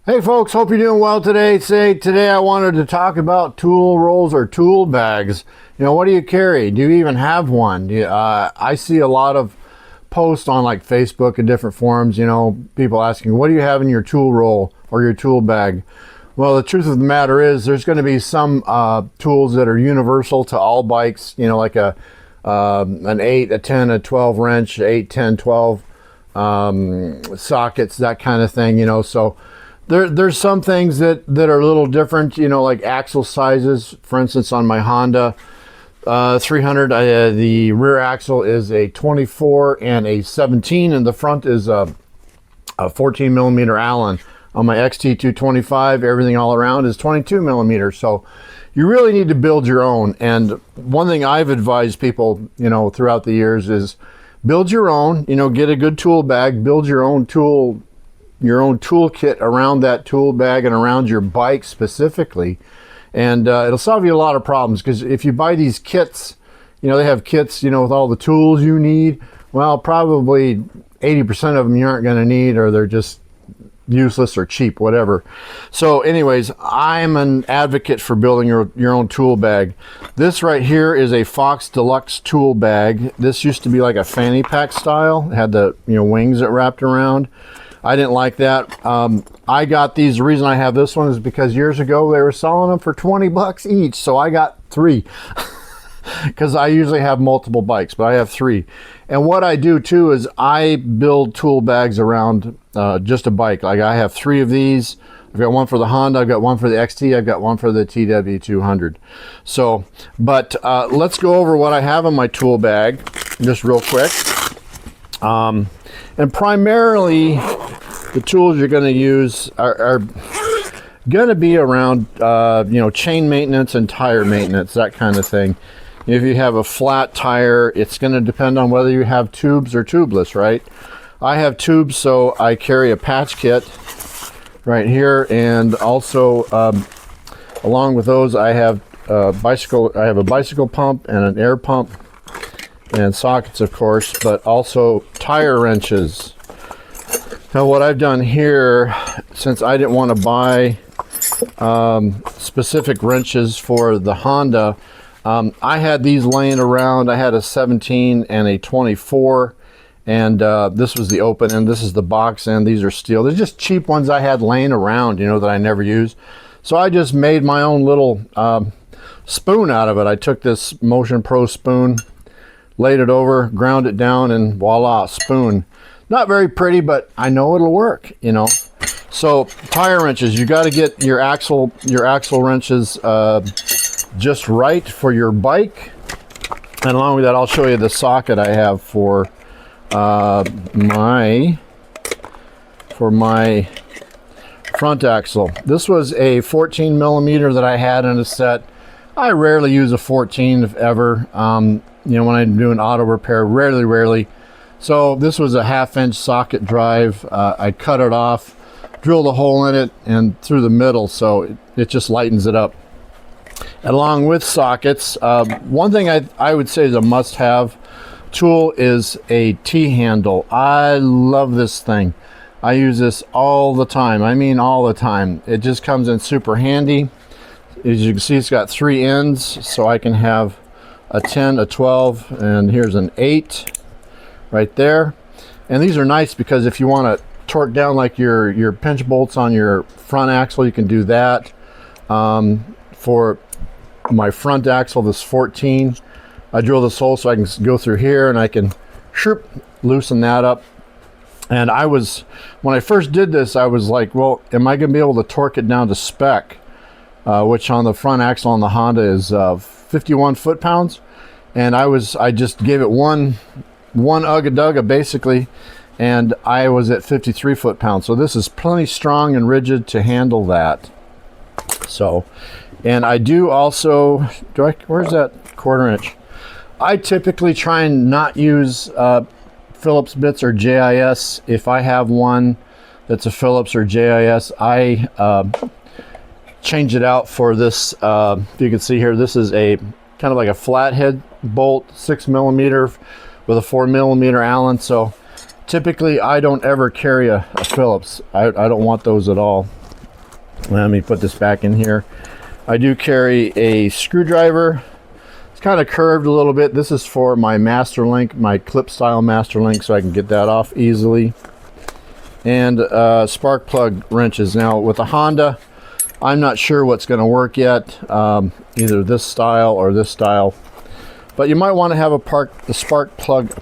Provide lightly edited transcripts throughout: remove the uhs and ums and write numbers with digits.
Hey folks, hope you're doing well today. Today I wanted to talk about tool rolls or tool bags. You know, what do you carry? Do you even have one? I see a lot of posts on like Facebook and different forums, people asking, what do you have in your tool roll or your tool bag? Well, the truth of the matter is there's going to be some tools that are universal to all bikes, like an 8, a 10, a 12 wrench, 8, 10, 12 sockets, that kind of thing, so there's some things that are a little different, like axle sizes. For instance, on my Honda 300, the rear axle is a 24 and a 17, and the front is a 14 millimeter Allen. On my XT225, everything all around is 22 millimeters. So you really need to build your own. And one thing I've advised people, throughout the years is build your own, get a good tool bag, build your own toolkit around that tool bag and around your bike specifically, and it'll solve you a lot of problems. Because if you buy these kits, they have kits with all the tools you need. Well, probably 80% of them you aren't going to need, or they're just useless or cheap, whatever. So anyways, I'm an advocate for building your own tool bag. This right here is a Fox Deluxe tool bag. This used to be like a fanny pack style. It had the wings that wrapped around. I didn't like that. I got these. The reason I have this one is because years ago they were selling them for 20 bucks each. So I got 3 because I usually have multiple bikes, but I have 3. And what I do too is I build tool bags around just a bike. Like I have 3 of these. I've got one for the Honda, I've got one for the XT, I've got one for the TW200. So, but let's go over what I have in my tool bag just real quick. And primarily, the tools you're going to use are going to be around, chain maintenance and tire maintenance, that kind of thing. If you have a flat tire, it's going to depend on whether you have tubes or tubeless, right? I have tubes, so I carry a patch kit right here, and also along with those, I have a bicycle pump and an air pump, and sockets, of course, but also tire wrenches. Now what I've done here, since I didn't want to buy specific wrenches for the Honda, I had these laying around. I had a 17 and a 24, and this was the open end, this is the box end. These are steel. They're just cheap ones I had laying around, that I never use. So I just made my own little spoon out of it. I took this Motion Pro spoon, laid it over, ground it down, and voila, spoon. Not very pretty, but I know it'll work, So tire wrenches, you got to get your axle wrenches just right for your bike. And along with that, I'll show you the socket I have for my front axle. This was a 14 millimeter that I had in a set. I rarely use a 14 if ever. When I'm doing auto repair, rarely. So this was a 1/2 inch socket drive. I cut it off, drilled a hole in it and through the middle, so it just lightens it up. And along with sockets, one thing I would say is a must-have tool is a T-handle. I love this thing. I use this all the time. I mean all the time. It just comes in super handy. As you can see, it's got 3 ends, so I can have a 10, a 12, and here's an 8 right there. And these are nice because if you want to torque down like your pinch bolts on your front axle, you can do that. For my front axle, this 14, I drill this hole so I can go through here and I can loosen that up. And when I first did this, I was like, well, am I going to be able to torque it down to spec? Which on the front axle on the Honda is 51 foot-pounds, and I just gave it one ugga-dugga basically, and I was at 53 foot-pounds. So this is plenty strong and rigid to handle that. So, and I do also, where's that 1/4 inch? I typically try and not use Phillips bits or JIS. If I have one that's a Phillips or JIS, I change it out for this. If you can see here, this is a kind of like a flathead bolt, 6 millimeter with a 4 millimeter Allen. So typically I don't ever carry a Phillips. I don't want those at all. Let me put this back in here. I do carry a screwdriver. It's kind of curved a little bit. This is for my master link, my clip style master link, so I can get that off easily. And spark plug wrenches. Now with the Honda, I'm not sure what's going to work yet, either this style or this style. But you might want to have a spark plug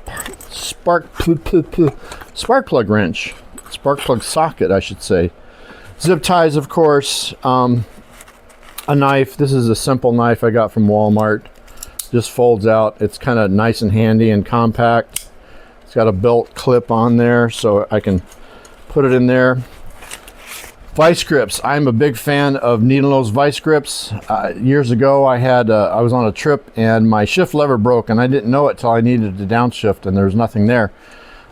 wrench, spark plug socket, I should say. Zip ties, of course. A knife. This is a simple knife I got from Walmart. Just folds out. It's kind of nice and handy and compact. It's got a belt clip on there, so I can put it in there. Vice grips. I'm a big fan of needle nose vice grips. Years ago, I was on a trip and my shift lever broke, and I didn't know it till I needed to downshift, and there was nothing there.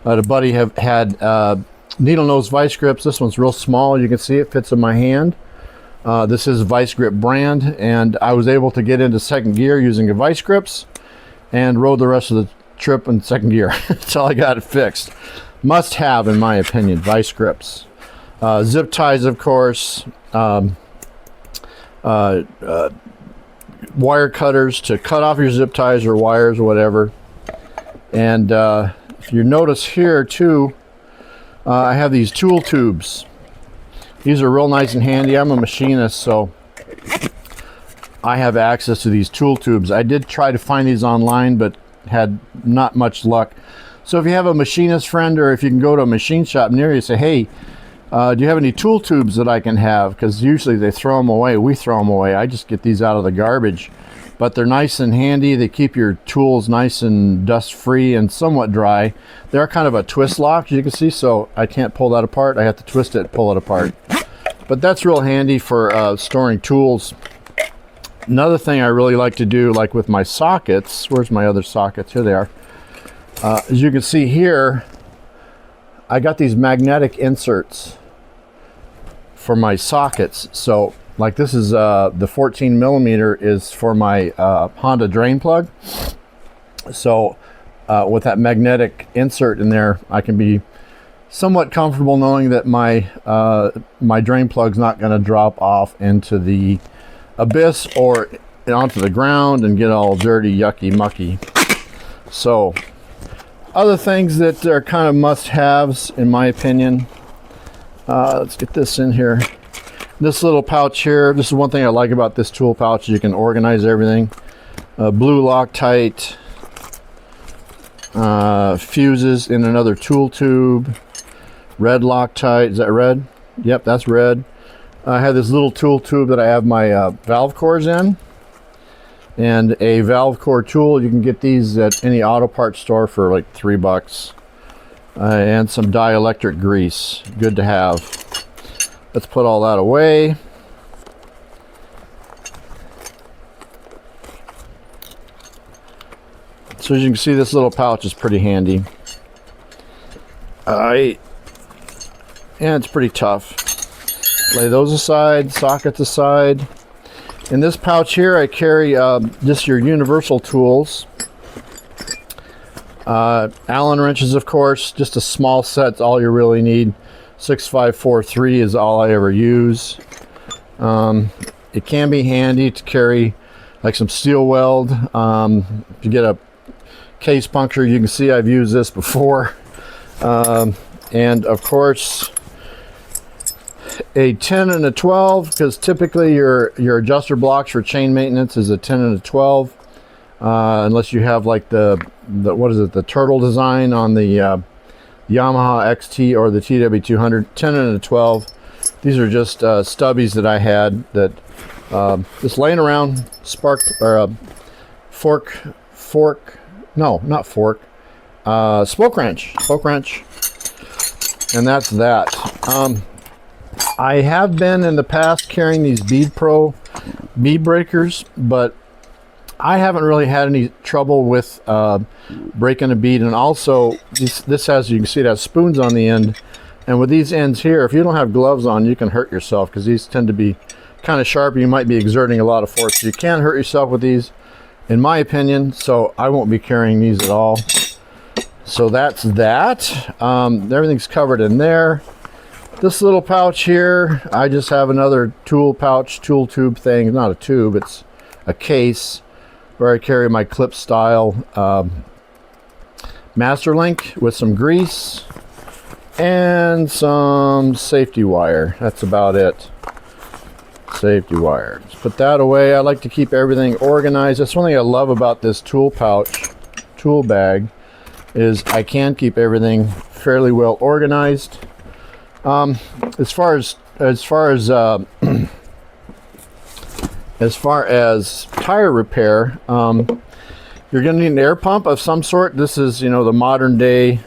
A buddy had needle nose vice grips. This one's real small. You can see it fits in my hand. This is Vice Grip brand, and I was able to get into second gear using the vice grips and rode the rest of the trip in second gear until I got it fixed. Must have, in my opinion, vice grips. Zip ties, of course. Wire cutters to cut off your zip ties or wires or whatever. And if you notice here too, I have these tool tubes. These are real nice and handy. I'm a machinist, so I have access to these tool tubes. I did try to find these online, but had not much luck. So if you have a machinist friend, or if you can go to a machine shop near you, say, hey, do you have any tool tubes that I can have? Because usually they throw them away. We throw them away. I just get these out of the garbage. But they're nice and handy. They keep your tools nice and dust-free and somewhat dry. They're kind of a twist lock, as you can see, so I can't pull that apart. I have to twist it, pull it apart. But that's real handy for storing tools. Another thing I really like to do, like with my sockets, where's my other sockets? Here they are. As you can see here, I got these magnetic inserts for my sockets. So like this is the 14 millimeter is for my Honda drain plug. So with that magnetic insert in there, I can be somewhat comfortable knowing that my my drain plug's not going to drop off into the abyss or onto the ground and get all dirty, yucky, mucky. So other things that are kind of must-haves in my opinion. Let's get this in here. This little pouch here, this is one thing I like about this tool pouch, you can organize everything. Blue Loctite, fuses in another tool tube, red Loctite, is that red? Yep, that's red. I have this little tool tube that I have my valve cores in, and a valve core tool. You can get these at any auto parts store for like $3. And some dielectric grease, good to have. Let's put all that away. So as you can see, this little pouch is pretty handy. And it's pretty tough. Lay those aside, sockets aside. In this pouch here, I carry just your universal tools. Allen wrenches, of course, just a small set, all you really need. 6543 is all I ever use. It can be handy to carry like some steel weld. If you get a case puncture, you can see I've used this before. And of course, a 10 and a 12, because typically your adjuster blocks for chain maintenance is a 10 and a 12. Unless you have like the what is it, the turtle design on the Yamaha XT or the TW200. 10 and a 12. These are just stubbies that I had that just laying around. Spoke wrench, and that's that. I have been in the past carrying these Bead Pro bead breakers, but I haven't really had any trouble with breaking a bead. And also this has, you can see it has spoons on the end, and with these ends here, if you don't have gloves on, you can hurt yourself because these tend to be kind of sharp. You might be exerting a lot of force. You can hurt yourself with these, in my opinion, so I won't be carrying these at all. So that's that. Everything's covered in there. This little pouch here, I just have another tool pouch, tool tube thing. Not a tube, it's a case where I carry my clip style master link with some grease and some safety wire. That's about it. Safety wire. Just put that away. I like to keep everything organized. That's one thing I love about this tool pouch, tool bag, is I can keep everything fairly well organized. As far as tire repair, you're going to need an air pump of some sort. This is, you know, the modern day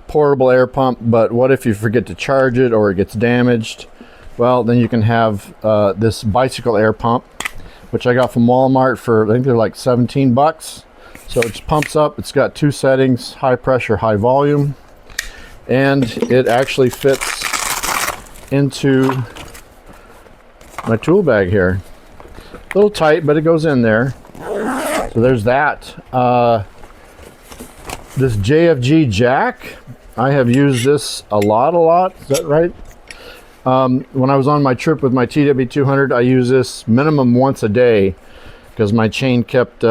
portable air pump, but what if you forget to charge it or it gets damaged? Well, then you can have this bicycle air pump, which I got from Walmart for, I think they're like 17 bucks. So it just pumps up. It's got 2 settings, high pressure, high volume, and it actually fits into my tool bag here. A little tight, but it goes in there. So there's that. This JFG Jack, I have used this a lot. Is that right? When I was on my trip with my TW200, I used this minimum once a day because my chain kept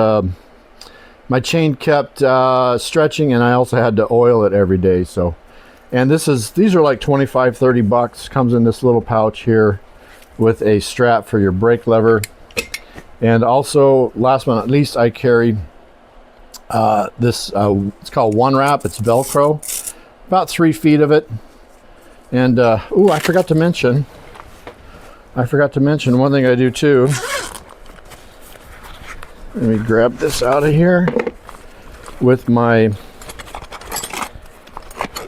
stretching, and I also had to oil it every day. So, and these are like 25, 30 bucks. Comes in this little pouch here with a strap for your brake lever. And also, last but not least, I carry this, it's called One Wrap. It's Velcro, about 3 feet of it. And, I forgot to mention one thing I do too. Let me grab this out of here with my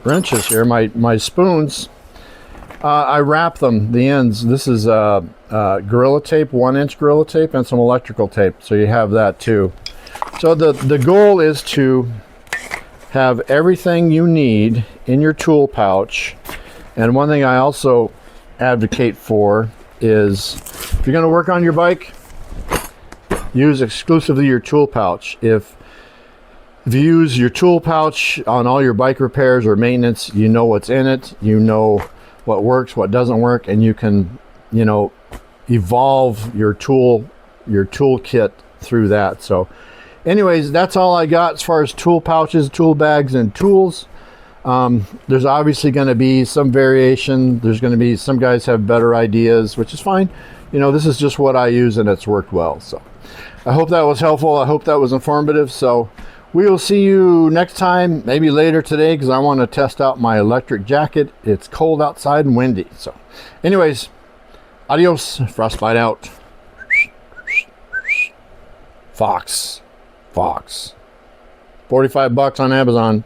wrenches here, my spoons. I wrap them, the ends. This is Gorilla Tape, 1-inch Gorilla Tape, and some electrical tape. So you have that too. So the goal is to have everything you need in your tool pouch. And one thing I also advocate for is, if you're going to work on your bike, use exclusively your tool pouch. If you use your tool pouch on all your bike repairs or maintenance, you know what's in it, you know what works, what doesn't work, and you can, you know, evolve your tool kit through that. So anyways, that's all I got as far as tool pouches, tool bags, and tools. There's obviously going to be some variation. There's going to be some guys have better ideas, which is fine. You know, this is just what I use, and it's worked well. So I hope that was helpful. I hope that was informative. So we will see you next time, maybe later today, because I want to test out my electric jacket. It's cold outside and windy. So anyways, adios. Frostbite out. Fox. 45 bucks on Amazon.